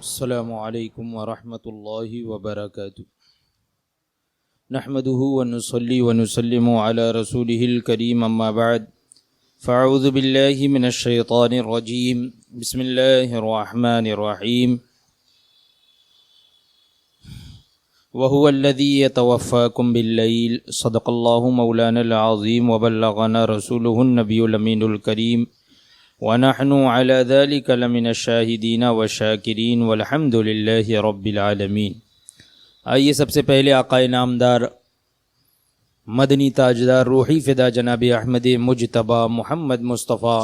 السلام علیکم ورحمۃ اللہ وبرکاتہ نحمده ونصلي ونسلم على رسوله الكريم اما بعد فاعوذ باللہ من الشیطان الرجیم بسم اللہ الرحمن الرحیم وهو الذي يتوفاكم بالليل صدق الله مولانا العظيم وبلغنا رسوله النبي الأمين الكريم ونحن على ذلك لمن الشاهدين والشاكرين والحمد لله رب العالمین۔ آئیے سب سے پہلے آقائے نامدار مدنی تاجدار روحی فدا جناب احمد مجتبی محمد مصطفیٰ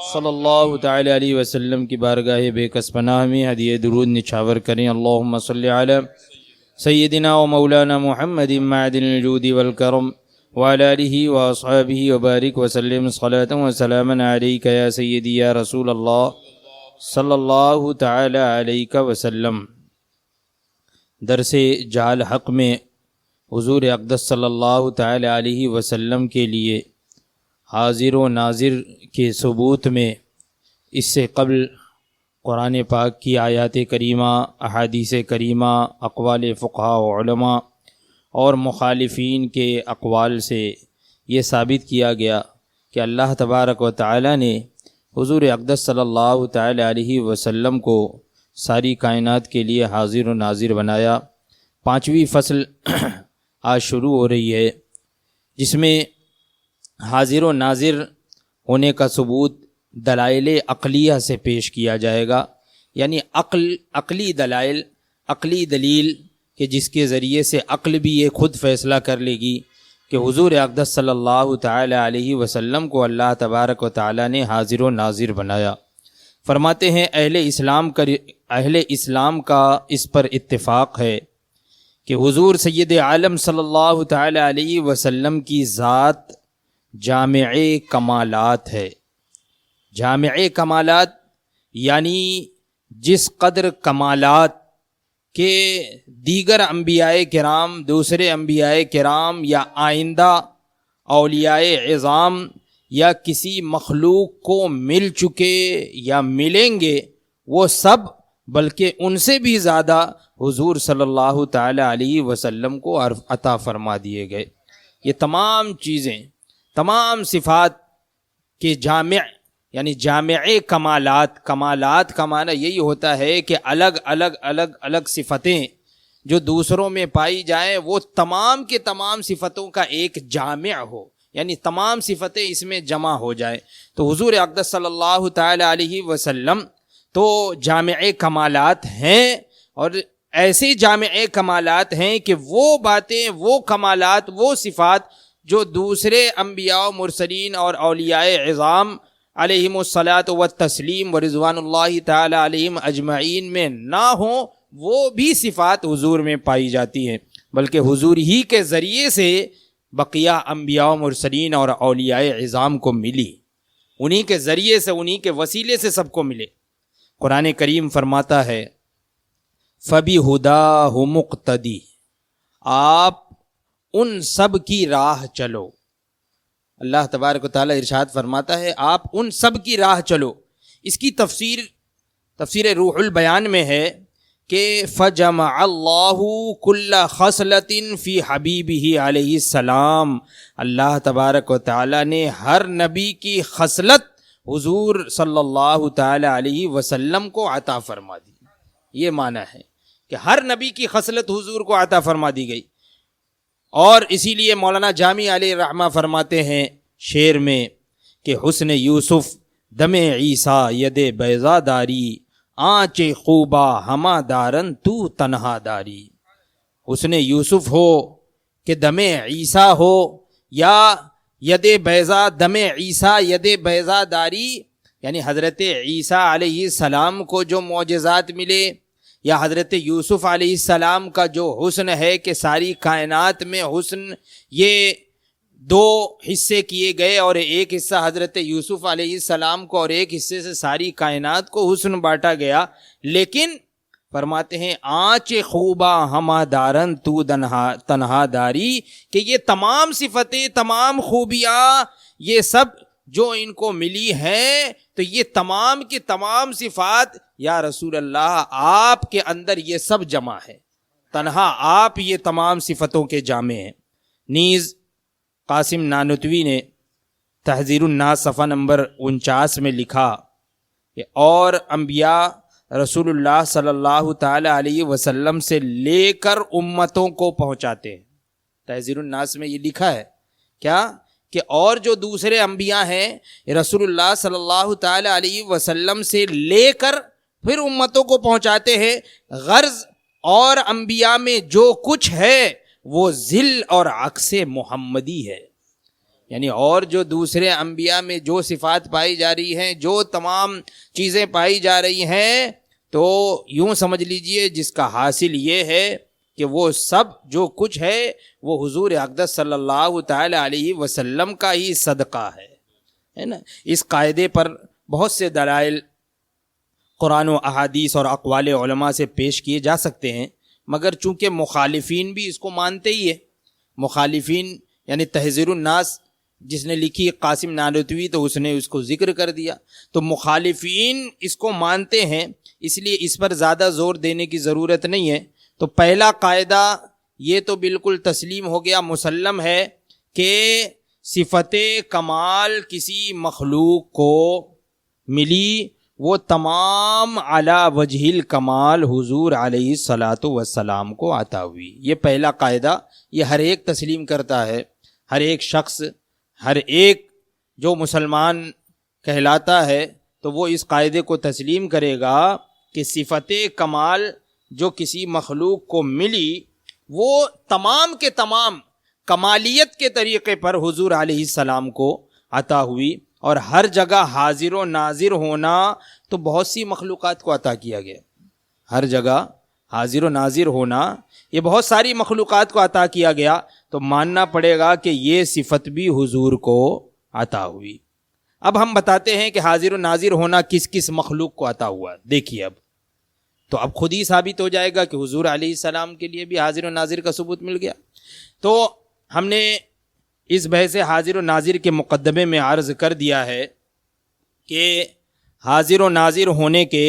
صلی اللہ تعالی علیہ وسلم کی بارگاہ بے کس پناہ میں ہدیہ درود نچھاور کریں۔ اللہم صلی علی سیدنا و مولانا محمد معدن الجود والکرم وعلى آلہ واصحابہ وبارک وسلم صلاة وسلاما علیک یا سیدی یا رسول اللہ صلی اللہ تعالی علیہ وسلم۔ درس جعل حق میں حضور اقدس صلی اللہ تعالی علیہ وسلم کے لیے حاضر و ناظر کے ثبوت میں اس سے قبل قرآن پاک کی آیات کریمہ، احادیث کریمہ، اقوال فقہاء و علماء اور مخالفین کے اقوال سے یہ ثابت کیا گیا کہ اللہ تبارک و تعالی نے حضور اقدس صلی اللہ تعالی علیہ وسلم کو ساری کائنات کے لیے حاضر و ناظر بنایا۔ 5ویں فصل آج شروع ہو رہی ہے، جس میں حاضر و ناظر ہونے کا ثبوت دلائل عقلیہ سے پیش کیا جائے گا، یعنی عقلی دلائل، عقلی دلیل کہ جس کے ذریعے سے عقل بھی یہ خود فیصلہ کر لے گی کہ حضور اقدس صلی اللہ تعالی علیہ وسلم کو اللہ تبارک و تعالی نے حاضر و ناظر بنایا۔ فرماتے ہیں اہل اسلام کا اس پر اتفاق ہے کہ حضور سید عالم صلی اللہ تعالی علیہ وسلم کی ذات جامع کمالات ہے۔ جامع کمالات یعنی جس قدر کمالات کہ دیگر انبیاء کرام، دوسرے انبیاء کرام یا آئندہ اولیاء عظام یا کسی مخلوق کو مل چکے یا ملیں گے، وہ سب بلکہ ان سے بھی زیادہ حضور صلی اللہ تعالی علیہ وسلم کو عطا فرما دیے گئے۔ یہ تمام چیزیں، تمام صفات کے جامع یعنی جامع کمالات، کمالات کا معنی یہی ہوتا ہے کہ الگ صفتیں جو دوسروں میں پائی جائیں وہ تمام کے تمام صفتوں کا ایک جامع ہو، یعنی تمام صفتیں اس میں جمع ہو جائیں۔ تو حضور اقدس صلی اللہ تعالی علیہ وسلم تو جامع کمالات ہیں، اور ایسے جامع کمالات ہیں کہ وہ باتیں، وہ کمالات، وہ صفات جو دوسرے انبیاء و مرسلین اور اولیاء عظام علیہم الصلاۃ والتسلیم ورضوان اللہ تعالی علیہم اجمعین میں نہ ہوں، وہ بھی صفات حضور میں پائی جاتی ہیں، بلکہ حضور ہی کے ذریعے سے بقیہ انبیاء و مرسلین اور اولیاء عظام کو ملی، انہی کے ذریعے سے، انہی کے وسیلے سے سب کو ملے۔ قرآن کریم فرماتا ہے فَبِهُدَاهُ مُقْتَدِي، آپ ان سب کی راہ چلو۔ اللہ تبارک و تعالیٰ ارشاد فرماتا ہے آپ ان سب کی راہ چلو۔ اس کی تفسیر روح البیان میں ہے کہ فَجَمَعَ اللَّهُ كُلَّ خَصْلَةٍ فِي حَبِيبِهِ علیہ السلام، اللہ تبارک و تعالیٰ نے ہر نبی کی خصلت حضور صلی اللہ تعالی علیہ وسلم کو عطا فرما دی۔ یہ معنی ہے کہ ہر نبی کی خصلت حضور کو عطا فرما دی گئی، اور اسی لیے مولانا جامی علیہ الرحمہ فرماتے ہیں شعر میں کہ حسن یوسف دم عیسیٰ ید بیضا داری، آنچ خوبا ہما دارن تو تنہا داری۔ حسن یوسف ہو کہ دم عیسیٰ ہو، یا ید بیضا دم عیسیٰ ید بیضا داری، یعنی حضرت عیسیٰ علیہ السلام کو جو معجزات ملے، یا حضرت یوسف علیہ السلام کا جو حسن ہے کہ ساری کائنات میں حسن یہ 2 حصے کیے گئے، اور ایک حصہ حضرت یوسف علیہ السلام کو اور ایک حصے سے ساری کائنات کو حسن بانٹا گیا، لیکن فرماتے ہیں آنچ خوبا ہما دارن تو تنہا داری، کہ یہ تمام صفتیں، تمام خوبیاں، یہ سب جو ان کو ملی ہیں تو یہ تمام کی تمام صفات یا رسول اللہ آپ کے اندر یہ سب جمع ہے، تنہا آپ یہ تمام صفتوں کے جامع ہیں۔ نیز قاسم نانوتوی نے تحذیر الناس صفحہ نمبر 49 میں لکھا کہ اور انبیاء رسول اللہ صلی اللہ تعالی علیہ وسلم سے لے کر امتوں کو پہنچاتے ہیں۔ تحذیر الناس میں یہ لکھا ہے کیا کہ اور جو دوسرے انبیاء ہیں رسول اللہ صلی اللہ تعالی علیہ وسلم سے لے کر پھر امتوں کو پہنچاتے ہیں۔ غرض اور انبیاء میں جو کچھ ہے وہ ذل اور عکس محمدی ہے، یعنی اور جو دوسرے انبیاء میں جو صفات پائی جا رہی ہیں، جو تمام چیزیں پائی جا رہی ہیں، تو یوں سمجھ لیجئے جس کا حاصل یہ ہے کہ وہ سب جو کچھ ہے وہ حضور اقدس صلی اللہ تعالی علیہ وسلم کا ہی صدقہ ہے نا۔ اس قاعدے پر بہت سے دلائل قرآن و احادیث اور اقوال علماء سے پیش کیے جا سکتے ہیں، مگر چونکہ مخالفین بھی اس کو مانتے ہی ہے، مخالفین یعنی تحذیر الناس جس نے لکھی قاسم نانوتوی تو اس نے اس کو ذکر کر دیا، تو مخالفین اس کو مانتے ہیں، اس لیے اس پر زیادہ زور دینے کی ضرورت نہیں ہے۔ تو پہلا قاعدہ یہ تو بالکل تسلیم ہو گیا، مسلم ہے کہ صفت کمال کسی مخلوق کو ملی وہ تمام علی وجہ الکمال حضور علیہ الصلاۃ والسلام کو عطا ہوئی۔ یہ پہلا قاعدہ یہ ہر ایک تسلیم کرتا ہے، ہر ایک شخص، ہر ایک جو مسلمان کہلاتا ہے تو وہ اس قاعدے کو تسلیم کرے گا کہ صفت کمال جو کسی مخلوق کو ملی وہ تمام کے تمام کمالیت کے طریقے پر حضور علیہ السلام کو عطا ہوئی، اور ہر جگہ حاضر و ناظر ہونا تو بہت سی مخلوقات کو عطا کیا گیا، ہر جگہ حاضر و ناظر ہونا یہ بہت ساری مخلوقات کو عطا کیا گیا، تو ماننا پڑے گا کہ یہ صفت بھی حضور کو عطا ہوئی۔ اب ہم بتاتے ہیں کہ حاضر و ناظر ہونا کس کس مخلوق کو عطا ہوا، دیکھیے اب خود ہی ثابت ہو جائے گا کہ حضور علیہ السلام کے لیے بھی حاضر و ناظر کا ثبوت مل گیا۔ تو ہم نے اس بحث حاضر و ناظر کے مقدمے میں عرض کر دیا ہے کہ حاضر و ناظر ہونے کے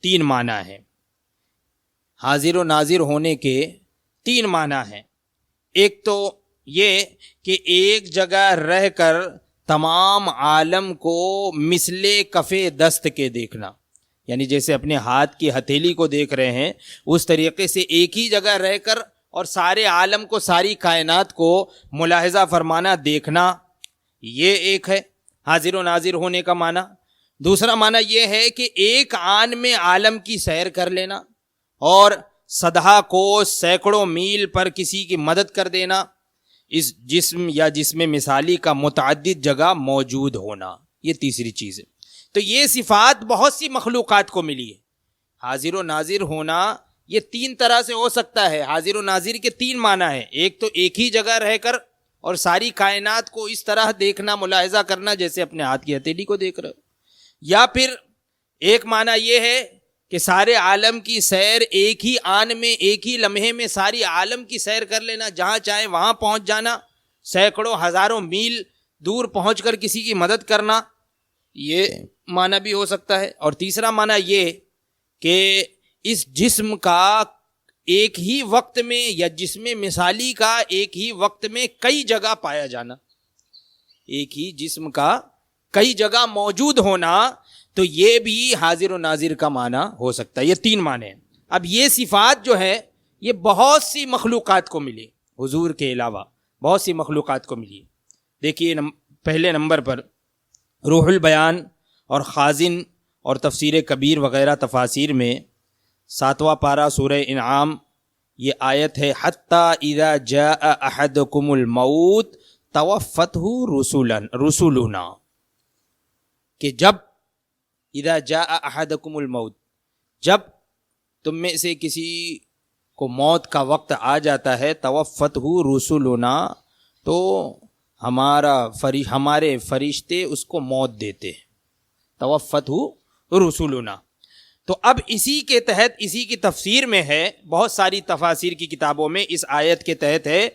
3 معنی ہیں، حاضر و ناظر ہونے کے 3 معنی ہیں۔ ایک تو یہ کہ ایک جگہ رہ کر تمام عالم کو مثل کف دست کے دیکھنا، یعنی جیسے اپنے ہاتھ کی ہتھیلی کو دیکھ رہے ہیں اس طریقے سے ایک ہی جگہ رہ کر اور سارے عالم کو، ساری کائنات کو ملاحظہ فرمانا، دیکھنا، یہ ایک ہے حاضر و ناظر ہونے کا معنی۔ دوسرا معنی یہ ہے کہ ایک آن میں عالم کی سیر کر لینا اور صدہا کو سینکڑوں میل پر کسی کی مدد کر دینا، اس جسم یا جسم مثالی کا متعدد جگہ موجود ہونا، یہ تیسری چیز ہے۔ تو یہ صفات بہت سی مخلوقات کو ملی ہے۔ حاضر و ناظر ہونا یہ 3 طرح سے ہو سکتا ہے، حاضر و ناظر کے 3 معنی ہیں۔ ایک تو ایک ہی جگہ رہ کر اور ساری کائنات کو اس طرح دیکھنا، ملاحظہ کرنا جیسے اپنے ہاتھ کی ہتھیلی کو دیکھ رہے ہو، یا پھر ایک معنی یہ ہے کہ سارے عالم کی سیر ایک ہی آن میں، ایک ہی لمحے میں ساری عالم کی سیر کر لینا، جہاں چاہے وہاں پہنچ جانا، سینکڑوں ہزاروں میل دور پہنچ کر کسی کی مدد کرنا، یہ معنی بھی ہو سکتا ہے۔ اور تیسرا معنی یہ کہ اس جسم کا ایک ہی وقت میں یا جسم مثالی کا ایک ہی وقت میں کئی جگہ پایا جانا، ایک ہی جسم کا کئی جگہ موجود ہونا، تو یہ بھی حاضر و ناظر کا معنی ہو سکتا ہے۔ یہ 3 معنی ہیں۔ اب یہ صفات جو ہے یہ بہت سی مخلوقات کو ملی، حضور کے علاوہ بہت سی مخلوقات کو ملی۔ دیکھیے پہلے نمبر پر روح البیان اور خازن اور تفسیر کبیر وغیرہ تفاسیر میں 7واں پارہ سورہ انعام یہ آیت ہے، حتی اذا جاء احدکم الموت توفتہ رسولنا، کہ جب اذا جاء احدکم الموت، جب تم میں سے کسی کو موت کا وقت آ جاتا ہے، توفتہ رسولنا، تو ہمارے فرشتے اس کو موت دیتے ہیں، توفتہ رسولنا۔ تو اب اسی کے تحت اسی کی تفسیر میں ہے، بہت ساری تفاسیر کی کتابوں میں اس آیت کے تحت ہے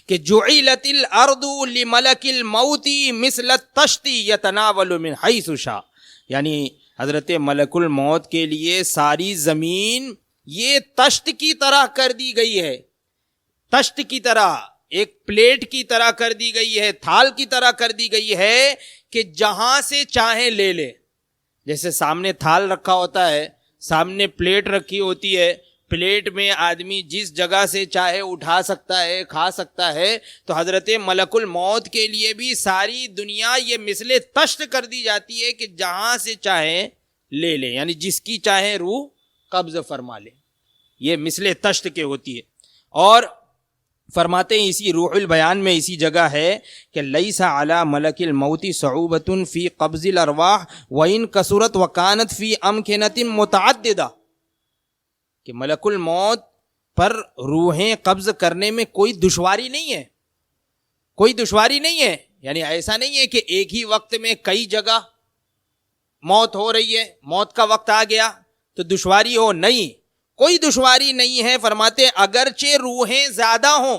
کہ جعلت الارض لملک الموت مثل الطشت یتناول من حیث شاء، یعنی حضرت ملک الموت کے لیے ساری زمین یہ تشت کی طرح کر دی گئی ہے، تشت کی طرح، ایک پلیٹ کی طرح کر دی گئی ہے، تھال کی طرح کر دی گئی ہے کہ جہاں سے چاہیں لے لے. جیسے سامنے تھال رکھا ہوتا ہے، سامنے پلیٹ رکھی ہوتی ہے، پلیٹ میں آدمی جس جگہ سے چاہے اٹھا سکتا ہے، کھا سکتا ہے. تو حضرت ملک الموت کے لیے بھی ساری دنیا یہ مثل تشت کر دی جاتی ہے کہ جہاں سے چاہے لے لے، یعنی جس کی چاہے روح قبض فرما لے. یہ مثل تشت کے ہوتی ہے. اور فرماتے ہیں اسی روح البیان میں اسی جگہ ہے کہ لیس علی ملک الموت صعوبۃ فی قبض الارواح وان کثرت وکانت فی امکنۃ متعددہ، کہ ملک الموت پر روحیں قبض کرنے میں کوئی دشواری نہیں ہے، کوئی دشواری نہیں ہے. یعنی ایسا نہیں ہے کہ ایک ہی وقت میں کئی جگہ موت ہو رہی ہے، موت کا وقت آ گیا تو دشواری ہو، نہیں، کوئی دشواری نہیں ہے. فرماتے اگرچہ روحیں زیادہ ہوں،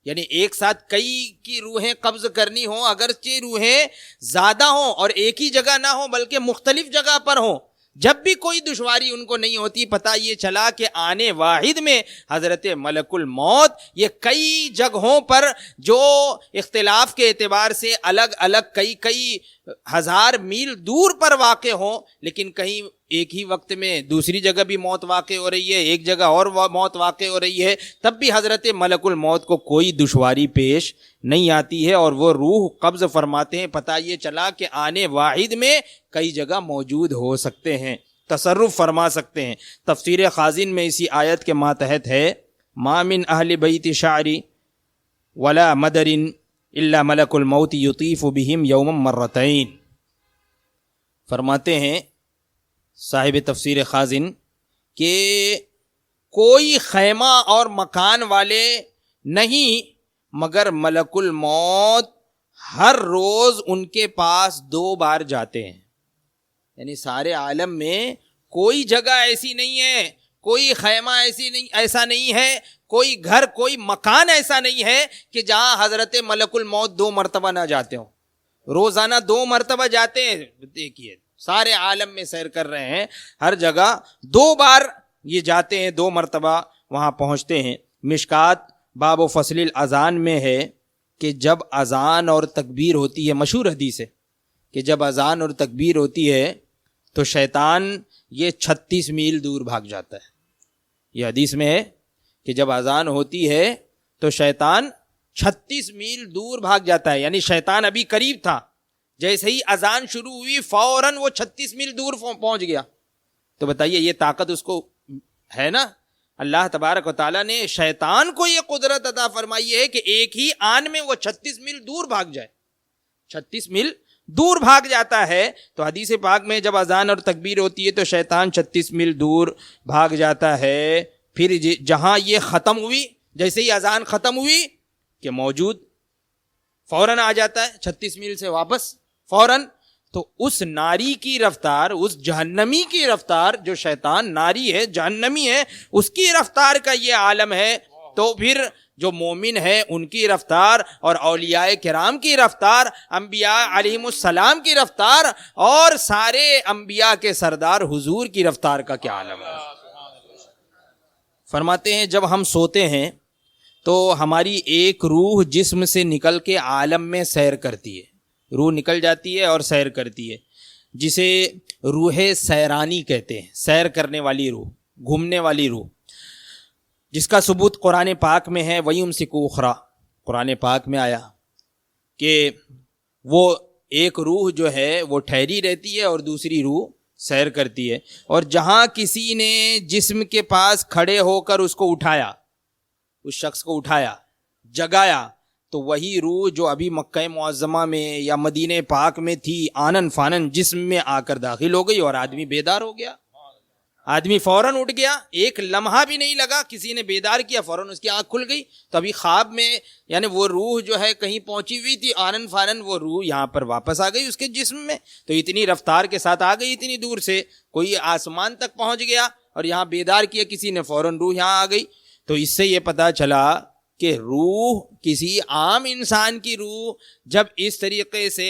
یعنی ایک ساتھ کئی کی روحیں قبض کرنی ہوں، اگرچہ روحیں زیادہ ہوں اور ایک ہی جگہ نہ ہوں بلکہ مختلف جگہ پر ہوں، جب بھی کوئی دشواری ان کو نہیں ہوتی. پتہ یہ چلا کہ آنے واحد میں حضرت ملک الموت یہ کئی جگہوں پر جو اختلاف کے اعتبار سے الگ الگ کئی ہزار میل دور پر واقع ہوں، لیکن کہیں ایک ہی وقت میں دوسری جگہ بھی موت واقع ہو رہی ہے، ایک جگہ اور موت واقع ہو رہی ہے، تب بھی حضرت ملک الموت کو کوئی دشواری پیش نہیں آتی ہے اور وہ روح قبض فرماتے ہیں. پتہ یہ چلا کہ آنے واحد میں کئی جگہ موجود ہو سکتے ہیں، تصرف فرما سکتے ہیں. تفسیر خازن میں اسی آیت کے ماتحت ہے ما من اہل بیت شعری ولا مدر الا ملک الموت یطیف بہم یوما مرتین. فرماتے ہیں صاحب تفسیر خازن کہ کوئی خیمہ اور مکان والے نہیں مگر ملک الموت ہر روز ان کے پاس 2 بار جاتے ہیں. یعنی سارے عالم میں کوئی جگہ ایسی نہیں ہے، کوئی خیمہ ایسا نہیں ہے، کوئی گھر، کوئی مکان ایسا نہیں ہے کہ جہاں حضرت ملک الموت 2 مرتبہ نہ جاتے ہوں. روزانہ 2 مرتبہ جاتے ہیں. دیکھیے سارے عالم میں سیر کر رہے ہیں، ہر جگہ 2 بار یہ جاتے ہیں، 2 مرتبہ وہاں پہنچتے ہیں. مشکات باب و فصل الاذان میں ہے کہ جب اذان اور تکبیر ہوتی ہے، مشہور حدیث ہے کہ جب اذان اور تکبیر ہوتی ہے تو شیطان یہ 36 میل دور بھاگ جاتا ہے. یہ حدیث میں ہے کہ جب اذان ہوتی ہے تو شیطان 36 میل دور بھاگ جاتا ہے. یعنی شیطان ابھی قریب تھا، جیسے ہی اذان شروع ہوئی فوراً وہ 36 میل دور پہنچ گیا. تو بتائیے یہ طاقت اس کو ہے نا. اللہ تبارک و تعالیٰ نے شیطان کو یہ قدرت عطا فرمائی ہے کہ ایک ہی آن میں وہ 36 میل دور بھاگ جائے، 36 میل دور بھاگ جاتا ہے. تو حدیث پاک میں جب اذان اور تکبیر ہوتی ہے تو شیطان 36 میل دور بھاگ جاتا ہے. پھر جہاں یہ ختم ہوئی، جیسے ہی اذان ختم ہوئی کہ موجود فوراً آ جاتا ہے 36 میل سے واپس فوراً. تو اس ناری کی رفتار، اس جہنمی کی رفتار، جو شیطان ناری ہے، جہنمی ہے، اس کی رفتار کا یہ عالم ہے. تو پھر جو مومن ہے ان کی رفتار اور اولیاء کرام کی رفتار، انبیاء علیہم السلام کی رفتار اور سارے انبیاء کے سردار حضور کی رفتار کا کیا عالم ہے. فرماتے ہیں جب ہم سوتے ہیں تو ہماری ایک روح جسم سے نکل کے عالم میں سیر کرتی ہے، روح نکل جاتی ہے اور سیر کرتی ہے، جسے روح سیرانی کہتے ہیں، سیر کرنے والی روح، گھومنے والی روح، جس کا ثبوت قرآن پاک میں ہے. وَيُمْسِكُ أُخْرَى، قرآن پاک میں آیا کہ وہ ایک روح جو ہے وہ ٹھہری رہتی ہے اور دوسری روح سیر کرتی ہے. اور جہاں کسی نے جسم کے پاس کھڑے ہو کر اس کو اٹھایا، اس شخص کو اٹھایا، جگایا، تو وہی روح جو ابھی مکہ معظمہ میں یا مدینہ پاک میں تھی آنن فانن جسم میں آ کر داخل ہو گئی اور آدمی بیدار ہو گیا. آدمی فوراً اٹھ گیا، ایک لمحہ بھی نہیں لگا، کسی نے بیدار کیا فوراً اس کی آنکھ کھل گئی. تو ابھی خواب میں یعنی وہ روح جو ہے کہیں پہنچی ہوئی تھی آنن فانن، وہ روح یہاں پر واپس آ گئی اس کے جسم میں. تو اتنی رفتار کے ساتھ آ گئی، اتنی دور سے، کوئی آسمان تک پہنچ گیا اور یہاں بیدار کیا کسی نے، فوراً روح یہاں آ گئی. تو اس سے یہ پتہ چلا کہ روح کسی عام انسان کی روح جب اس طریقے سے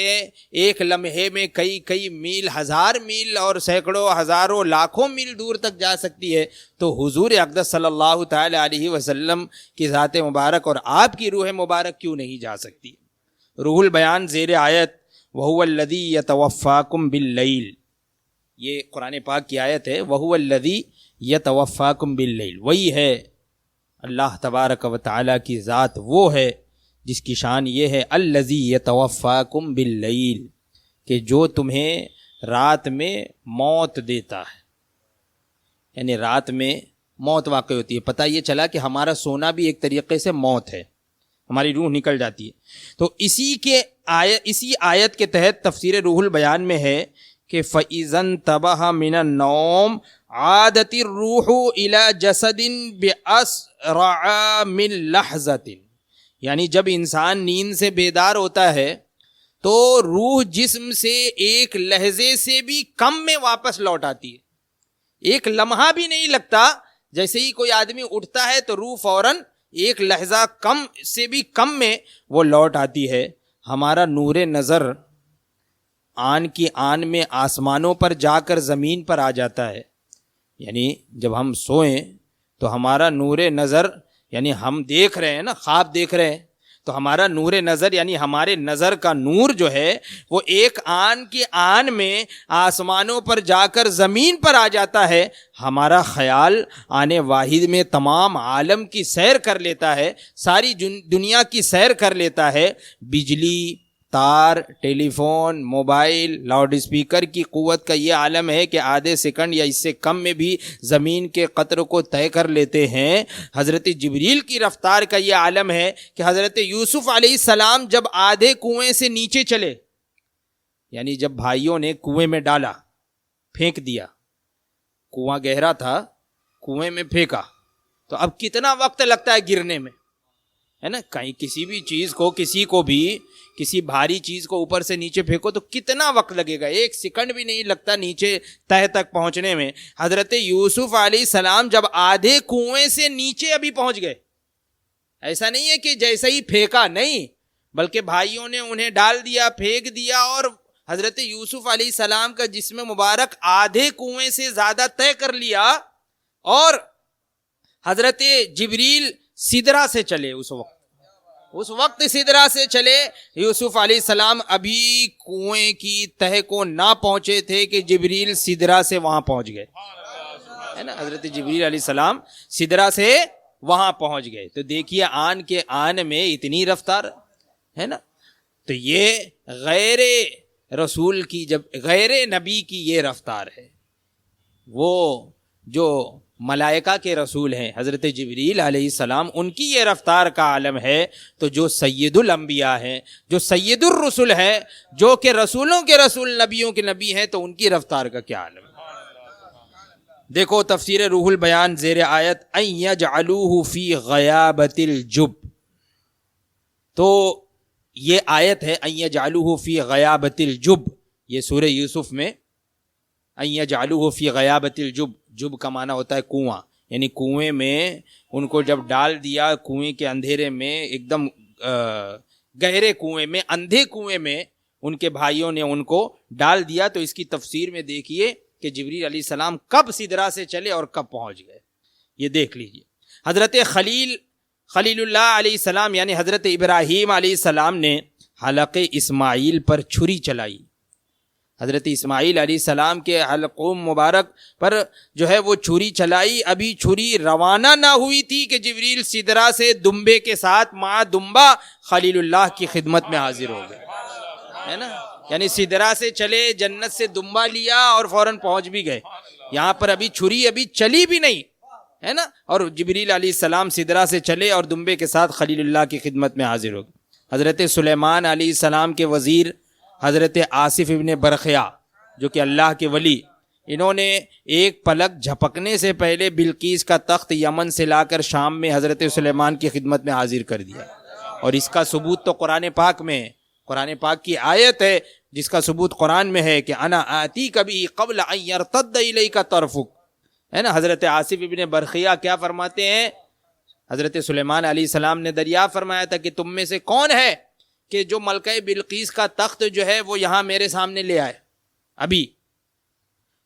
ایک لمحے میں کئی میل، ہزار میل اور سینکڑوں ہزاروں لاکھوں میل دور تک جا سکتی ہے، تو حضور اقدس صلی اللہ تعالی علیہ وسلم کی ذات مبارک اور آپ کی روح مبارک کیوں نہیں جا سکتی؟ روح البیان زیر آیت وَهُوَ الَّذِي يَتَوَفَّاكُمْ بِاللَّيْلِ، یہ قرآن پاک کی آیت ہے، وَهُوَ الَّذِي يَتَوَفَّاكُمْ بِاللَّيْلِ، وہی ہے اللہ تبارک و تعالیٰ کی ذات، وہ ہے جس کی شان یہ ہے الذی یتوفاکم باللیل، کہ جو تمہیں رات میں موت دیتا ہے، یعنی رات میں موت واقع ہوتی ہے۔ پتہ یہ چلا کہ ہمارا سونا بھی ایک طریقے سے موت ہے، ہماری روح نکل جاتی ہے۔ تو اسی آیت کے تحت تفسیر روح البیان میں ہے کہ فَإِذَا انْتَبَهَ مِنَ النَّوْمِ عَادَتِ الرُّوحُ إِلَى جَسَدٍ بِأَسْرَعَ مِنْ لَحْظَةٍ، یعنی جب انسان نیند سے بیدار ہوتا ہے تو روح جسم سے ایک لحظے سے بھی کم میں واپس لوٹ آتی ہے، ایک لمحہ بھی نہیں لگتا، جیسے ہی کوئی آدمی اٹھتا ہے تو روح فوراً ایک لحظہ کم سے بھی کم میں وہ لوٹ آتی ہے۔ ہمارا نور نظر آن کی آن میں آسمانوں پر جا کر زمین پر آ جاتا ہے، یعنی جب ہم سوئیں تو ہمارا نور نظر، یعنی ہم دیکھ رہے ہیں نا، خواب دیکھ رہے ہیں، تو ہمارا نور نظر یعنی ہمارے نظر کا نور جو ہے وہ ایک آن کی آن میں آسمانوں پر جا کر زمین پر آ جاتا ہے۔ ہمارا خیال آنے واحد میں تمام عالم کی سیر کر لیتا ہے، ساری دنیا کی سیر کر لیتا ہے۔ بجلی، تار، ٹیلی فون، موبائل، لاؤڈ اسپیکر کی قوت کا یہ عالم ہے کہ آدھے سیکنڈ یا اس سے کم میں بھی زمین کے قطر کو طے کر لیتے ہیں۔ حضرت جبریل کی رفتار کا یہ عالم ہے کہ حضرت یوسف علیہ السلام جب آدھے کنویں سے نیچے چلے، یعنی جب بھائیوں نے کنویں میں ڈالا، پھینک دیا، کنواں گہرا تھا، کنویں میں پھینکا، تو اب کتنا وقت لگتا ہے گرنے میں، ہے نا؟ کہیں کسی بھی چیز کو، کسی بھاری چیز کو اوپر سے نیچے پھینکو تو کتنا وقت لگے گا؟ ایک سیکنڈ بھی نہیں لگتا نیچے تہ تک پہنچنے میں۔ حضرت یوسف علیہ السلام جب آدھے کنویں سے نیچے ابھی پہنچ گئے، ایسا نہیں ہے کہ جیسے ہی پھینکا، نہیں، بلکہ بھائیوں نے انہیں ڈال دیا، پھینک دیا، اور حضرت یوسف علیہ السلام کا جسم مبارک آدھے کنویں سے زیادہ طے کر لیا، اور حضرت جبریل سدرہ سے چلے، اس وقت سدرہ سے چلے۔ یوسف علیہ السلام ابھی کنویں کی تہ کو نہ پہنچے تھے کہ جبریل سدرہ سے وہاں پہنچ گئے، ہے نا؟ حضرت جبریل علیہ السلام سدرہ سے وہاں پہنچ گئے۔ تو دیکھیے آن کے آن میں اتنی رفتار ہے نا۔ تو یہ غیر رسول کی، جب غیر نبی کی یہ رفتار ہے، وہ جو ملائکہ کے رسول ہیں حضرت جبریل علیہ السلام، ان کی یہ رفتار کا عالم ہے، تو جو سید الانبیاء ہیں، جو سید الرسل ہیں، جو کہ رسولوں کے رسول، نبیوں کے نبی ہیں، تو ان کی رفتار کا کیا عالم ہے؟ دیکھو تفسیر روح البیان زیر آیت ان یجعلوہ فی غیابۃ الجب، تو یہ آیت ہے ان یجعلوہ فی غیابۃ الجب، یہ سورہ یوسف میں ان یجعلوہ فی غیابۃ الجب، جب کا معنی ہوتا ہے کنواں، یعنی کنویں میں ان کو جب ڈال دیا، کنویں کے اندھیرے میں، ایک دم گہرے کنویں میں، اندھے کنویں میں ان کے بھائیوں نے ان کو ڈال دیا۔ تو اس کی تفسیر میں دیکھیے کہ جبریل علیہ السلام کب سدرہ سے چلے اور کب پہنچ گئے، یہ دیکھ لیجیے۔ حضرت خلیل اللہ علیہ السلام یعنی حضرت ابراہیم علیہ السلام نے حلق اسماعیل پر چھری چلائی۔ حضرت اسماعیل علیہ السلام کے حلقوم مبارک پر جو ہے وہ چھری چلائی، ابھی چھری روانہ نہ ہوئی تھی کہ جبریل سدرہ سے دمبے کے ساتھ مع دمبا خلیل اللہ کی خدمت میں حاضر ہو گئے، ہے نا؟ یعنی سدرہ سے چلے، جنت سے دمبا لیا اور فوراً پہنچ بھی گئے، یہاں پر ابھی چھری ابھی چلی بھی نہیں، ہے نا؟ اور جبریل علیہ السلام سدرہ سے چلے اور دمبے کے ساتھ خلیل اللہ کی خدمت میں حاضر ہو گئے۔ حضرت سلیمان علیہ السلام کے وزیر حضرت آصف ابن برخیا، جو کہ اللہ کے ولی، انہوں نے ایک پلک جھپکنے سے پہلے بلقیس کا تخت یمن سے لا کر شام میں حضرت سلیمان کی خدمت میں حاضر کر دیا، اور اس کا ثبوت تو قرآن پاک میں ہے، قرآن پاک کی آیت ہے جس کا ثبوت قرآن میں ہے کہ انا آتیک بہ قبل ان یرتد الیک طرفک، ہے نا؟ حضرت آصف ابن برخیا کیا فرماتے ہیں؟ حضرت سلیمان علیہ السلام نے دریافت فرمایا تھا کہ تم میں سے کون ہے کہ جو ملکہ بلقیس کا تخت جو ہے وہ یہاں میرے سامنے لے آئے ابھی.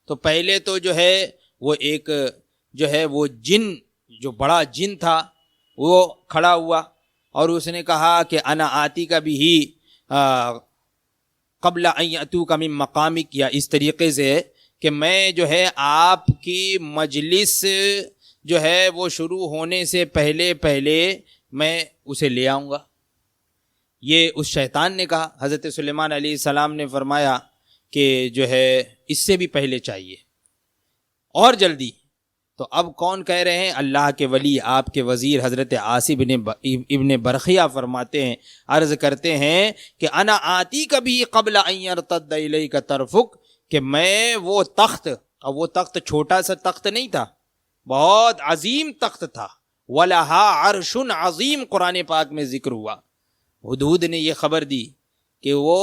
تو پہلے تو جو ہے وہ ایک جو ہے وہ جن جو بڑا جن تھا وہ کھڑا ہوا اور اس نے کہا کہ انا آتی کا بھی ہی قبل ان یاتوک من مقامک، یا اس طریقے سے کہ میں جو ہے آپ کی مجلس جو ہے وہ شروع ہونے سے پہلے میں اسے لے آؤں گا. یہ اس شیطان نے کہا. حضرت سلیمان علیہ السلام نے فرمایا کہ جو ہے اس سے بھی پہلے چاہیے اور جلدی. تو اب کون کہہ رہے ہیں؟ اللہ کے ولی، آپ کے وزیر حضرت عاصم ابن برخیہ فرماتے ہیں، عرض کرتے ہیں کہ انا آتی کبھی قبل ان یرتد الیک طرفک، کہ میں وہ تخت، اور وہ تخت چھوٹا سا تخت نہیں تھا، بہت عظیم تخت تھا. وَلَهَا عَرْشٌ عظیم قرآن پاک میں ذکر ہوا. ہدہد نے یہ خبر دی کہ وہ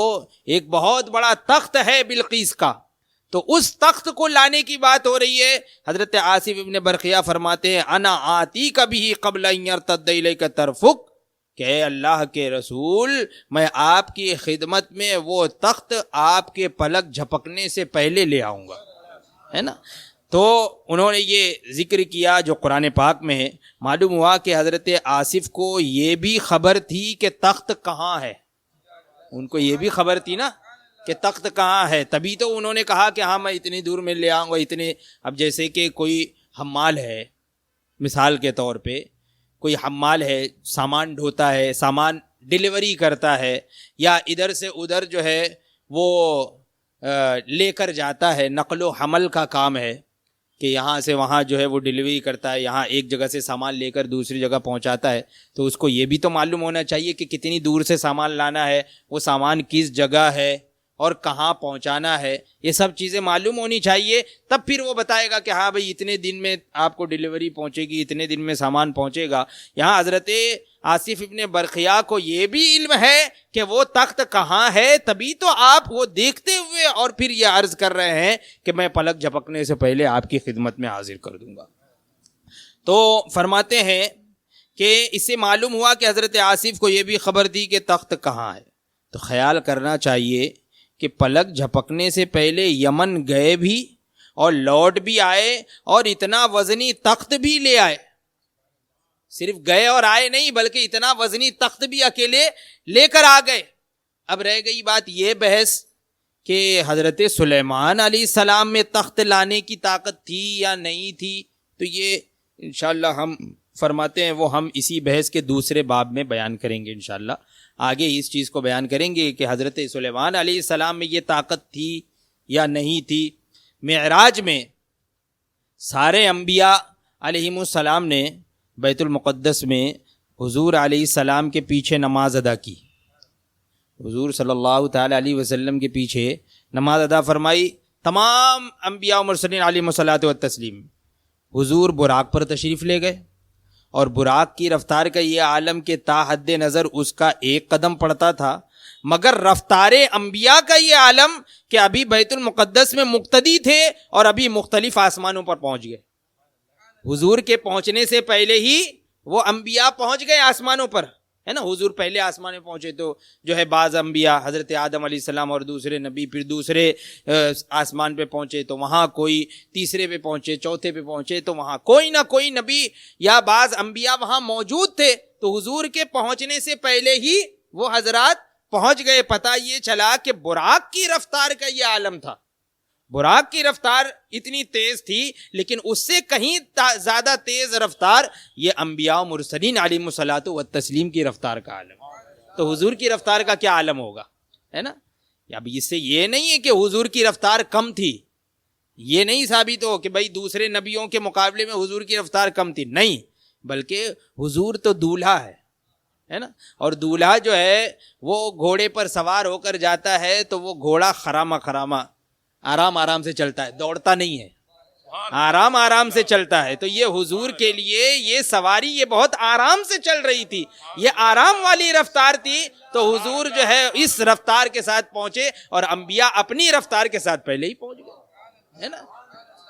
ایک بہت بڑا تخت ہے بلقیس کا. تو اس تخت کو لانے کی بات ہو رہی ہے. حضرت عاصم ابن برقیہ فرماتے ہیں انا آتی کبھی قبل ان یرتد الیک طرفک، کہ اے اللہ کے رسول میں آپ کی خدمت میں وہ تخت آپ کے پلک جھپکنے سے پہلے لے آؤں گا، ہے نا. تو انہوں نے یہ ذکر کیا جو قرآن پاک میں ہے. معلوم ہوا کہ حضرت آصف کو یہ بھی خبر تھی کہ تخت کہاں ہے، ان کو یہ بھی خبر تھی نا کہ تخت کہاں ہے، تبھی تو انہوں نے کہا کہ ہاں میں اتنی دور میں لے آؤں گا اتنے. اب جیسے کہ کوئی حمال ہے، مثال کے طور پہ کوئی حمال ہے، سامان ڈھوتا ہے، سامان ڈیلیوری کرتا ہے، یا ادھر سے ادھر جو ہے وہ لے کر جاتا ہے، نقل و حمل کا کام ہے کہ یہاں سے وہاں جو ہے وہ ڈیلیوری کرتا ہے، یہاں ایک جگہ سے سامان لے کر دوسری جگہ پہنچاتا ہے. تو اس کو یہ بھی تو معلوم ہونا چاہیے کہ کتنی دور سے سامان لانا ہے، وہ سامان کس جگہ ہے اور کہاں پہنچانا ہے، یہ سب چیزیں معلوم ہونی چاہیے. تب پھر وہ بتائے گا کہ ہاں بھئی اتنے دن میں آپ کو ڈیلیوری پہنچے گی، اتنے دن میں سامان پہنچے گا. یہاں حضرت آصف ابن برقیہ کو یہ بھی علم ہے کہ وہ تخت کہاں ہے، تبھی تو آپ وہ دیکھتے ہوئے اور پھر یہ عرض کر رہے ہیں کہ میں پلک جھپکنے سے پہلے آپ کی خدمت میں حاضر کر دوں گا. تو فرماتے ہیں کہ اس سے معلوم ہوا کہ حضرت آصف کو یہ بھی خبر تھی کہ تخت کہاں ہے. تو خیال کرنا چاہیے کہ پلک جھپکنے سے پہلے یمن گئے بھی اور لوٹ بھی آئے اور اتنا وزنی تخت بھی لے آئے. صرف گئے اور آئے نہیں بلکہ اتنا وزنی تخت بھی اکیلے لے کر آ گئے. اب رہ گئی بات یہ بحث کہ حضرت سلیمان علیہ السلام میں تخت لانے کی طاقت تھی یا نہیں تھی. تو یہ انشاءاللہ ہم فرماتے ہیں وہ ہم اسی بحث کے دوسرے باب میں بیان کریں گے. انشاءاللہ آگے اس چیز کو بیان کریں گے کہ حضرت سلیمان علیہ السلام میں یہ طاقت تھی یا نہیں تھی. معراج میں سارے انبیاء علیہم السلام نے بیت المقدس میں حضور علیہ السلام کے پیچھے نماز ادا کی. حضور صلی اللہ تعالی علیہ وسلم کے پیچھے نماز ادا فرمائی. تمام انبیاء و مرسلین علیہم الصلاۃ والتسلیم. حضور براق پر تشریف لے گئے اور براق کی رفتار کا یہ عالم کہ تا حد نظر اس کا ایک قدم پڑتا تھا، مگر رفتار انبیاء کا یہ عالم کہ ابھی بیت المقدس میں مقتدی تھے اور ابھی مختلف آسمانوں پر پہنچ گئے. حضور کے پہنچنے سے پہلے ہی وہ انبیاء پہنچ گئے آسمانوں پر، ہے نا. حضور پہلے آسمان میں پہنچے تو جو ہے بعض انبیاء حضرت آدم علیہ السلام اور دوسرے نبی پھر دوسرے آسمان پہ پہنچے تو وہاں کوئی تیسرے پہ پہنچے، چوتھے پہ پہنچے تو وہاں کوئی نہ کوئی نبی یا بعض انبیاء وہاں موجود تھے. تو حضور کے پہنچنے سے پہلے ہی وہ حضرات پہنچ گئے. پتہ یہ چلا کہ براق کی رفتار کا یہ عالم تھا. براق کی رفتار اتنی تیز تھی لیکن اس سے کہیں زیادہ تیز رفتار یہ انبیاء و مرسلین علیہم الصلاۃ والتسلیم کی رفتار کا عالم. تو حضور کی رفتار کا کیا عالم ہوگا، ہے نا. اب اس سے یہ نہیں ہے کہ حضور کی رفتار کم تھی، یہ نہیں ثابت ہو کہ بھائی دوسرے نبیوں کے مقابلے میں حضور کی رفتار کم تھی، نہیں، بلکہ حضور تو دولہا ہے نا. اور دولہا جو ہے وہ گھوڑے پر سوار ہو کر جاتا ہے تو وہ گھوڑا خرامہ آرام سے چلتا ہے، دوڑتا نہیں ہے، آرام سے چلتا ہے. تو یہ حضور کے لیے یہ سواری یہ بہت آرام سے چل رہی تھی، یہ آرام والی رفتار تھی. تو حضور جو ہے اس رفتار کے ساتھ پہنچے اور انبیاء اپنی رفتار کے ساتھ پہلے ہی پہنچ گئے، ہے نا.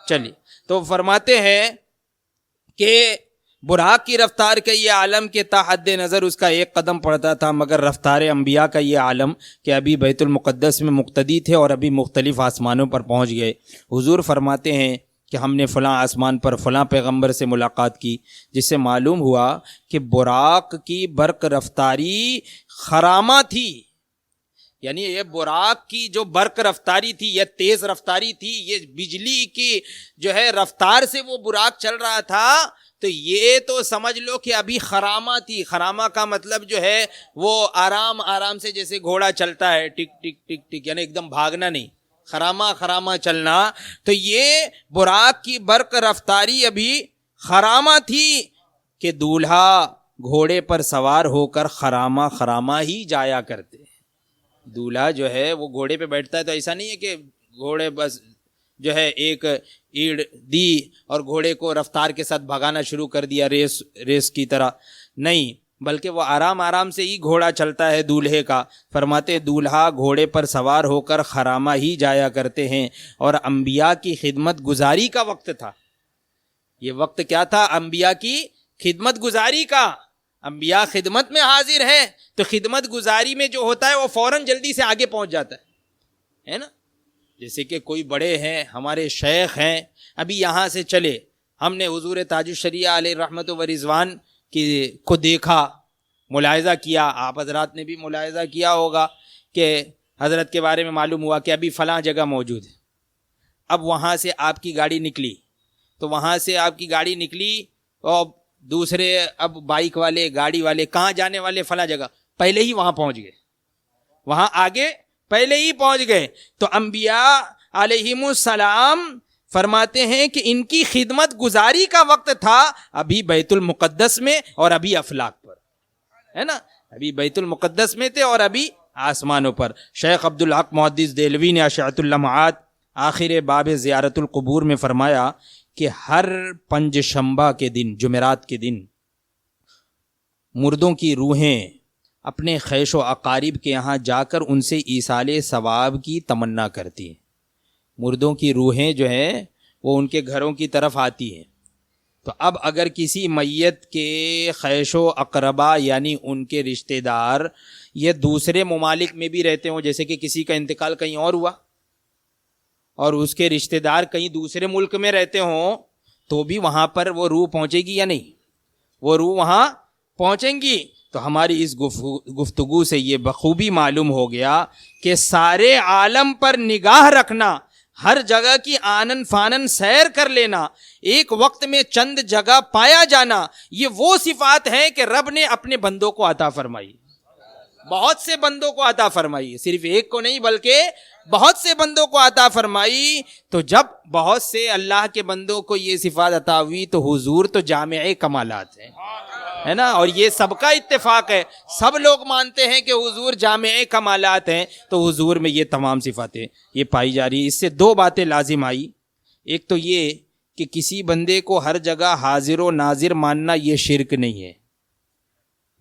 چلیے تو فرماتے ہیں کہ براق کی رفتار کا یہ عالم کہ تا حد نظر اس کا ایک قدم پڑتا تھا، مگر رفتار انبیاء کا یہ عالم کہ ابھی بیت المقدس میں مقتدی تھے اور ابھی مختلف آسمانوں پر پہنچ گئے۔ حضور فرماتے ہیں کہ ہم نے فلاں آسمان پر فلاں پیغمبر سے ملاقات کی، جس سے معلوم ہوا کہ براق کی برق رفتاری خرامہ تھی، یعنی یہ براق کی جو برق رفتاری تھی، یہ تیز رفتاری تھی، یہ بجلی کی جو ہے رفتار سے وہ براق چل رہا تھا، تو یہ تو سمجھ لو کہ ابھی خرامہ تھی۔ خرامہ کا مطلب جو ہے وہ آرام آرام سے جیسے گھوڑا چلتا ہے، ٹک ٹک ٹک ٹک، یعنی ایک دم بھاگنا نہیں، خرامہ چلنا۔ تو یہ براق کی برق رفتاری ابھی خرامہ تھی کہ دولہا گھوڑے پر سوار ہو کر خرامہ ہی جایا کرتے۔ دولہا جو ہے وہ گھوڑے پہ بیٹھتا ہے تو ایسا نہیں ہے کہ گھوڑے بس جو ہے ایک ایڑ دی اور گھوڑے کو رفتار کے ساتھ بھگانا شروع کر دیا ریس کی طرح، نہیں، بلکہ وہ آرام سے ہی گھوڑا چلتا ہے دولہے کا۔ فرماتے دولہا گھوڑے پر سوار ہو کر خرامہ ہی جایا کرتے ہیں، اور انبیاء کی خدمت گزاری کا وقت تھا۔ یہ وقت کیا تھا؟ انبیاء کی خدمت گزاری کا۔ انبیاء خدمت میں حاضر ہیں تو خدمت گزاری میں جو ہوتا ہے وہ فوراً جلدی سے آگے پہنچ جاتا ہے نا۔ جیسے کہ کوئی بڑے ہیں، ہمارے شیخ ہیں، ابھی یہاں سے چلے، ہم نے حضور تاج الشریعہ علیہ رحمت و رضوان کو دیکھا، ملاحظہ کیا، آپ حضرات نے بھی ملاحظہ کیا ہوگا کہ حضرت کے بارے میں معلوم ہوا کہ ابھی فلاں جگہ موجود ہے۔ اب وہاں سے آپ کی گاڑی نکلی، تو وہاں سے آپ کی گاڑی نکلی اور دوسرے اب بائک والے، گاڑی والے کہاں جانے والے؟ فلاں جگہ، پہلے ہی وہاں پہنچ گئے، وہاں آگے پہلے ہی پہنچ گئے۔ تو انبیاء علیہم السلام فرماتے ہیں کہ ان کی خدمت گزاری کا وقت تھا ابھی بیت المقدس میں اور ابھی افلاک پر، ہے نا، ابھی بیت المقدس میں تھے اور ابھی آسمانوں پر۔ شیخ عبدالحق محدث دہلوی نے اشعۃ اللمعات آخر باب زیارت القبور میں فرمایا کہ ہر پنج شنبہ کے دن، جمعرات کے دن، مردوں کی روحیں اپنے خیش و اقارب کے یہاں جا کر ان سے ایصال ثواب کی تمنا کرتی ہیں۔ مردوں کی روحیں جو ہیں وہ ان کے گھروں کی طرف آتی ہیں۔ تو اب اگر کسی میت کے خیش و اقربا یعنی ان کے رشتہ دار یہ دوسرے ممالک میں بھی رہتے ہوں، جیسے کہ کسی کا انتقال کہیں اور ہوا اور اس کے رشتہ دار کہیں دوسرے ملک میں رہتے ہوں، تو بھی وہاں پر وہ روح پہنچے گی یا نہیں؟ وہ روح وہاں پہنچیں گی۔ تو ہماری اس گفتگو سے یہ بخوبی معلوم ہو گیا کہ سارے عالم پر نگاہ رکھنا، ہر جگہ کی آنن فانن سیر کر لینا، ایک وقت میں چند جگہ پایا جانا، یہ وہ صفات ہیں کہ رب نے اپنے بندوں کو عطا فرمائی، بہت سے بندوں کو عطا فرمائی، صرف ایک کو نہیں بلکہ بہت سے بندوں کو عطا فرمائی۔ تو جب بہت سے اللہ کے بندوں کو یہ صفات عطا ہوئی تو حضور تو جامع کمالات ہیں، ہے نا، اور یہ سب کا اتفاق ہے، سب لوگ مانتے ہیں کہ حضور جامع کمالات ہیں، تو حضور میں یہ تمام صفاتیں یہ پائی جا رہی ہیں۔ اس سے دو باتیں لازم آئی، ایک تو یہ کہ کسی بندے کو ہر جگہ حاضر و ناظر ماننا یہ شرک نہیں ہے،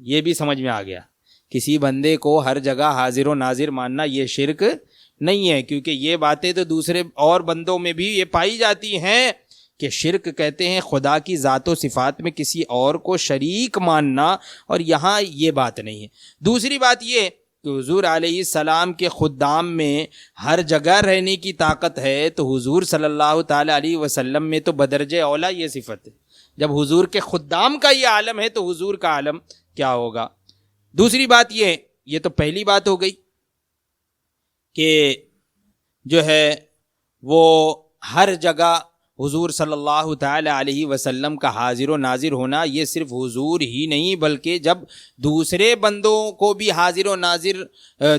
یہ بھی سمجھ میں آ گیا، کسی بندے کو ہر جگہ حاضر و ناظر ماننا یہ شرک نہیں ہے، کیونکہ یہ باتیں تو دوسرے اور بندوں میں بھی یہ پائی جاتی ہیں کہ شرک کہتے ہیں خدا کی ذات و صفات میں کسی اور کو شریک ماننا، اور یہاں یہ بات نہیں ہے۔ دوسری بات یہ کہ حضور علیہ السلام کے خدام میں ہر جگہ رہنے کی طاقت ہے، تو حضور صلی اللہ تعالی علیہ وسلم میں تو بدرجہ اولا یہ صفت ہے۔ جب حضور کے خدام کا یہ عالم ہے تو حضور کا عالم کیا ہوگا۔ دوسری بات یہ تو پہلی بات ہو گئی کہ جو ہے وہ ہر جگہ حضور صلی اللہ تعالی علیہ وسلم کا حاضر و ناظر ہونا، یہ صرف حضور ہی نہیں بلکہ جب دوسرے بندوں کو بھی حاضر و ناظر،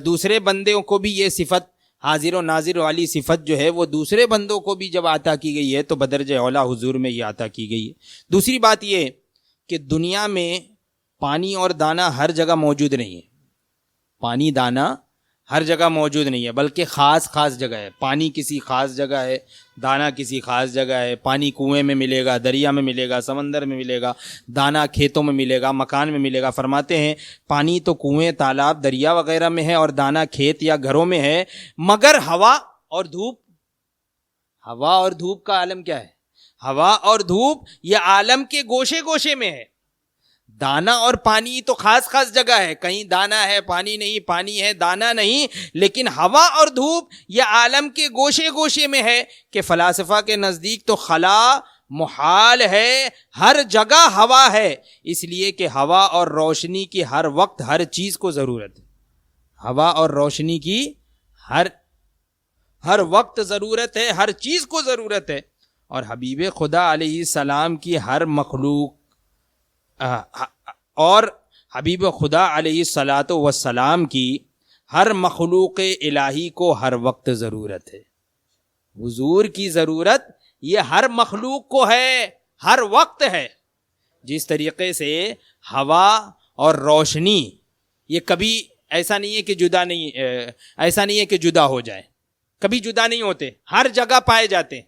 دوسرے بندوں کو بھی یہ صفت حاضر و ناظر والی صفت جو ہے وہ دوسرے بندوں کو بھی جب عطا کی گئی ہے تو بدرجہ اولا حضور میں یہ عطا کی گئی ہے۔ دوسری بات یہ کہ دنیا میں پانی اور دانہ ہر جگہ موجود نہیں ہے، پانی دانہ ہر جگہ موجود نہیں ہے بلکہ خاص جگہ ہے۔ پانی کسی خاص جگہ ہے، دانہ کسی خاص جگہ ہے۔ پانی کنویں میں ملے گا، دریا میں ملے گا، سمندر میں ملے گا، دانہ کھیتوں میں ملے گا، مکان میں ملے گا۔ فرماتے ہیں پانی تو کنویں، تالاب، دریا وغیرہ میں ہے اور دانہ کھیت یا گھروں میں ہے، مگر ہوا اور دھوپ کا عالم کیا ہے؟ ہوا اور دھوپ یہ عالم کے گوشے گوشے میں ہے. دانا اور پانی تو خاص خاص جگہ ہے, کہیں دانا ہے پانی نہیں, پانی ہے دانا نہیں, لیکن ہوا اور دھوپ یہ عالم کے گوشے گوشے میں ہے کہ فلاسفہ کے نزدیک تو خلا محال ہے, ہر جگہ ہوا ہے, اس لیے کہ ہوا اور روشنی کی ہر وقت ہر چیز کو ضرورت ہے. ہوا اور روشنی کی ہر وقت ضرورت ہے, ہر چیز کو ضرورت ہے. اور حبیب خدا علیہ السلام کی ہر مخلوق اور حبیب خدا علیہ الصلاۃ والسلام کی ہر مخلوق الہی کو ہر وقت ضرورت ہے. حضور کی ضرورت یہ ہر مخلوق کو ہے, ہر وقت ہے. جس طریقے سے ہوا اور روشنی یہ کبھی ایسا نہیں ہے کہ جدا نہیں, ایسا نہیں ہے کہ جدا ہو جائے, کبھی جدا نہیں ہوتے, ہر جگہ پائے جاتے ہیں.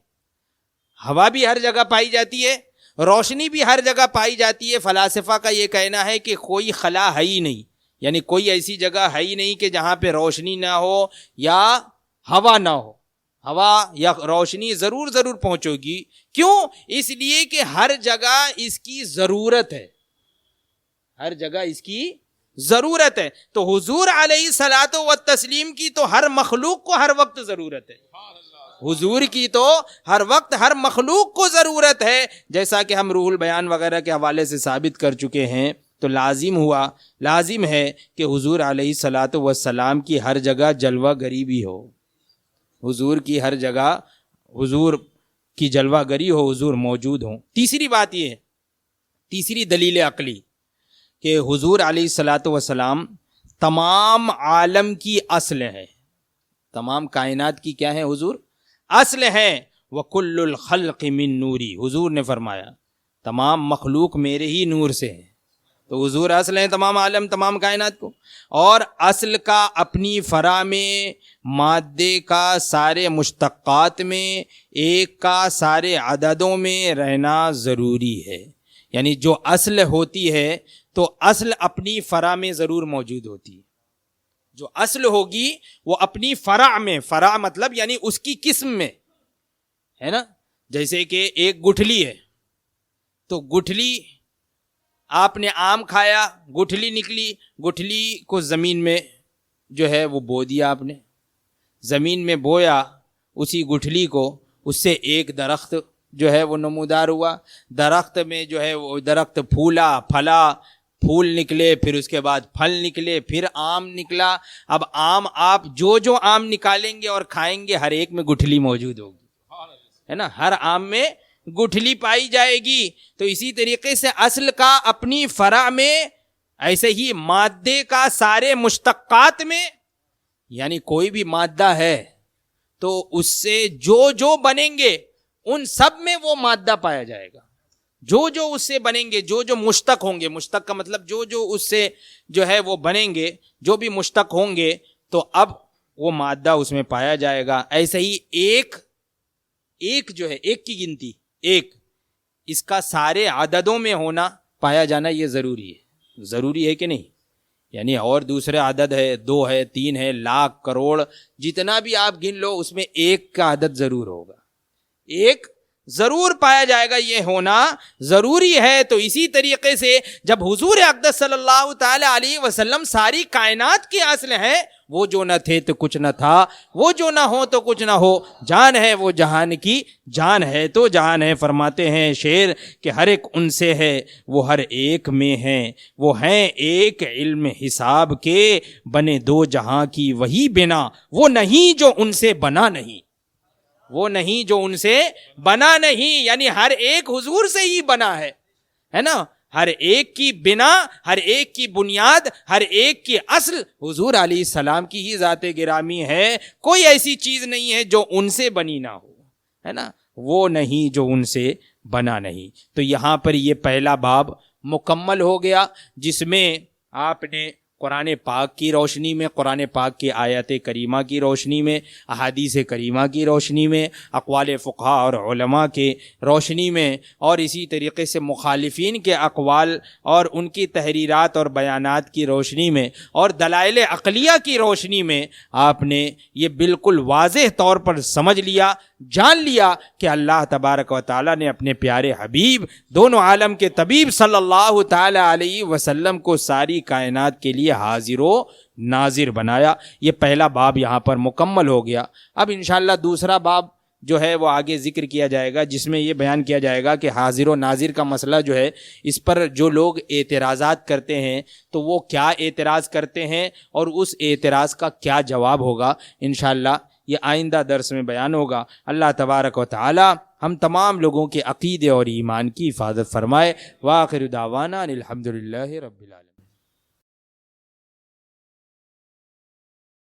ہوا بھی ہر جگہ پائی جاتی ہے, روشنی بھی ہر جگہ پائی جاتی ہے. فلاسفہ کا یہ کہنا ہے کہ کوئی خلا ہے ہی نہیں, یعنی کوئی ایسی جگہ ہے ہی نہیں کہ جہاں پہ روشنی نہ ہو یا ہوا نہ ہو. ہوا یا روشنی ضرور پہنچے گی. کیوں؟ اس لیے کہ ہر جگہ اس کی ضرورت ہے, ہر جگہ اس کی ضرورت ہے. تو حضور علیہ الصلاۃ والتسلیم کی تو ہر مخلوق کو ہر وقت ضرورت ہے. حضور کی تو ہر وقت ہر مخلوق کو ضرورت ہے. جیسا کہ ہم روح البیان وغیرہ کے حوالے سے ثابت کر چکے ہیں, تو لازم ہے کہ حضور علیہ الصلاۃ والسلام کی ہر جگہ جلوہ گری بھی ہو, حضور کی ہر جگہ حضور کی جلوہ گری ہو, حضور موجود ہوں. تیسری بات یہ ہے, تیسری دلیل عقلی کہ حضور علیہ الصلاۃ والسلام تمام عالم کی اصل ہے, تمام کائنات کی کیا ہے؟ حضور اصل ہے. وَكُلُّ الْخَلْقِ مِن نُورِ, حضور نے فرمایا تمام مخلوق میرے ہی نور سے ہے. تو حضور اصل ہیں تمام عالم تمام کائنات کو. اور اصل کا اپنی فرع میں, مادے کا سارے مشتقات میں, ایک کا سارے عددوں میں رہنا ضروری ہے. یعنی جو اصل ہوتی ہے تو اصل اپنی فرع میں ضرور موجود ہوتی ہے. جو اصل ہوگی وہ اپنی فرع میں, فرع مطلب یعنی اس کی قسم میں ہے نا. جیسے کہ ایک گٹھلی ہے, تو گٹھلی آپ نے آم کھایا, گٹھلی نکلی, گٹھلی کو زمین میں جو ہے وہ بو دیا آپ نے, زمین میں بویا اسی گٹھلی کو, اس سے ایک درخت جو ہے وہ نمودار ہوا. درخت میں جو ہے وہ درخت پھولا, پھلا, پھول نکلے, پھر اس کے بعد پھل نکلے, پھر آم نکلا. اب آم آپ جو آم نکالیں گے اور کھائیں گے ہر ایک میں گٹھلی موجود ہوگی, ہے نا, ہر آم میں گٹھلی پائی جائے گی. تو اسی طریقے سے اصل کا اپنی فرع میں, ایسے ہی مادے کا سارے مشتقات میں, یعنی کوئی بھی مادہ ہے تو اس سے جو بنیں گے ان سب میں وہ مادہ پایا جائے گا. جو اس سے بنیں گے, جو مشتق ہوں گے, مشتق کا مطلب جو اس سے جو ہے وہ بنیں گے, جو بھی مشتق ہوں گے تو اب وہ مادہ اس میں پایا جائے گا. ایسے ہی ایک جو ہے, ایک کی گنتی, ایک, اس کا سارے عددوں میں ہونا, پایا جانا یہ ضروری ہے کہ نہیں؟ یعنی اور دوسرے عدد ہے, 2 ہے, 3 ہے, لاکھ, کروڑ, جتنا بھی آپ گن لو اس میں ایک کا عدد ضرور ہوگا, ایک ضرور پایا جائے گا, یہ ہونا ضروری ہے. تو اسی طریقے سے جب حضور اقدس صلی اللہ تعالی علیہ وسلم ساری کائنات کے اصل ہیں, وہ جو نہ تھے تو کچھ نہ تھا, وہ جو نہ ہو تو کچھ نہ ہو, جان ہے وہ جہان کی جان ہے تو جہان ہے. فرماتے ہیں شعر کہ ہر ایک ان سے ہے وہ ہر ایک میں ہیں, وہ ہیں ایک علم حساب کے, بنے 2 جہاں کی وہی بنا, وہ نہیں جو ان سے بنا نہیں, وہ نہیں جو ان سے بنا نہیں. یعنی ہر ایک حضور سے ہی بنا ہے نا. ہر ایک کی بنا, ہر ایک کی بنیاد, ہر ایک کی اصل حضور علیہ السلام کی ہی ذات گرامی ہے. کوئی ایسی چیز نہیں ہے جو ان سے بنی نہ ہو, ہے نا, وہ نہیں جو ان سے بنا نہیں. تو یہاں پر یہ پہلا باب مکمل ہو گیا, جس میں آپ نے قرآن پاک کی روشنی میں, قرآن پاک کی آیات کریمہ کی روشنی میں, احادیث کریمہ کی روشنی میں, اقوال فقہاء اور علماء کے روشنی میں, اور اسی طریقے سے مخالفین کے اقوال اور ان کی تحریرات اور بیانات کی روشنی میں, اور دلائل عقلیہ کی روشنی میں آپ نے یہ بالکل واضح طور پر سمجھ لیا جان لیا کہ اللہ تبارک و تعالیٰ نے اپنے پیارے حبیب دونوں عالم کے طبیب صلی اللہ تعالی علیہ وسلم کو ساری کائنات کے لیے حاضر و ناظر بنایا۔ یہ پہلا باب یہاں پر مکمل ہو گیا۔ اب انشاءاللہ دوسرا باب جو ہے وہ آگے ذکر کیا جائے گا، جس میں یہ بیان کیا جائے گا کہ حاضر و ناظر کا مسئلہ جو ہے، اس پر جو لوگ اعتراضات کرتے ہیں تو وہ کیا اعتراض کرتے ہیں اور اس اعتراض کا کیا جواب ہوگا، انشاءاللہ یہ آئندہ درس میں بیان ہوگا۔ اللہ تبارک و تعالی ہم تمام لوگوں کے عقیدے اور ایمان کی حفاظت فرمائے۔ وآخر دعوانا الحمدللہ رب العالمین۔